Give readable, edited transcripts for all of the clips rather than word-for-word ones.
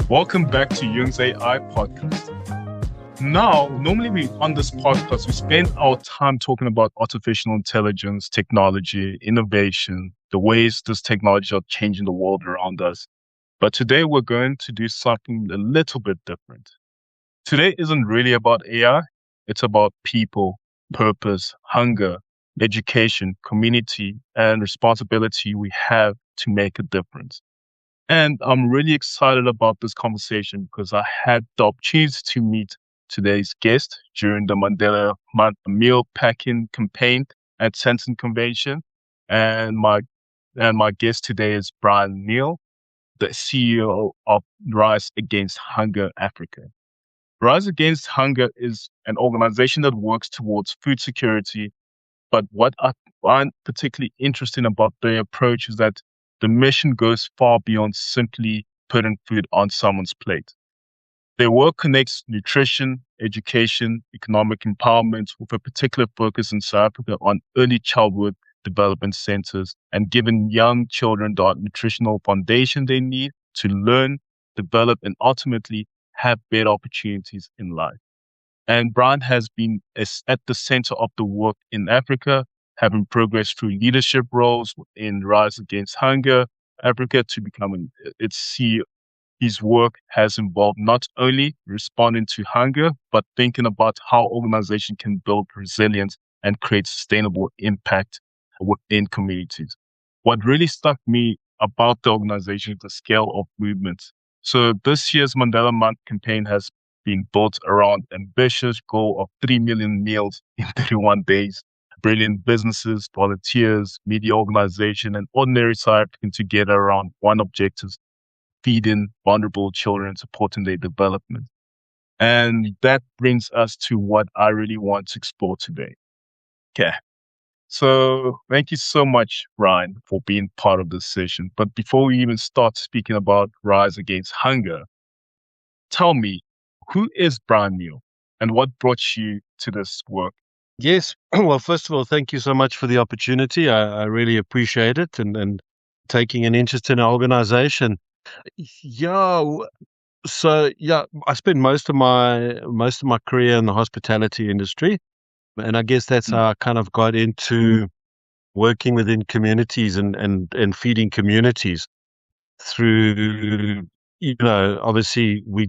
Welcome back to JUNGS AI Podcast. Now, normally on this podcast, we spend our time talking about artificial intelligence, technology, innovation, the ways this technology are changing the world around us. But today we're going to do something a little bit different. Today isn't really about AI. It's about people, purpose, hunger, education, community, and responsibility we have to make a difference. And I'm really excited about this conversation because I had the opportunity to meet today's guest during the Mandela Month meal packing campaign at Senton Convention. And my guest today is Brian Nell, the CEO of Rise Against Hunger Africa. Rise Against Hunger is an organization that works towards food security. But what I find particularly interesting about their approach is that the mission goes far beyond simply putting food on someone's plate. Their work connects nutrition, education, economic empowerment with a particular focus in South Africa on early childhood development centers and giving young children the nutritional foundation they need to learn, develop, and ultimately have better opportunities in life. And Brian has been at the center of the work in Africa, having progressed through leadership roles in Rise Against Hunger Africa to becoming its CEO. His work has involved not only responding to hunger, but thinking about how organizations can build resilience and create sustainable impact within communities. What really struck me about the organization is the scale of movements. So this year's Mandela Month campaign has been built around ambitious goal of 3 million meals in 31 days. Brilliant businesses, volunteers, media organization, and ordinary South Africans together around one objective: feeding vulnerable children, supporting their development. And that brings us to what I really want to explore today. Okay. So thank you so much, Brian, for being part of this session. But before we even start speaking about Rise Against Hunger, tell me, who is Brian Nell and what brought you to this work? Yes. Well, first of all, thank you so much for the opportunity. I really appreciate it and taking an interest in our organization. Yeah. I spent most of my career in the hospitality industry, and I guess that's Mm, how I kind of got into working within communities and feeding communities through, obviously we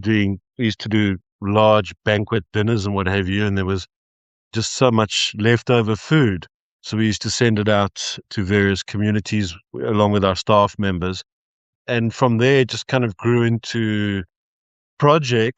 used to do large banquet dinners and what have you, and there was just so much leftover food. So we used to send it out to various communities along with our staff members. And from there, it just kind of grew into projects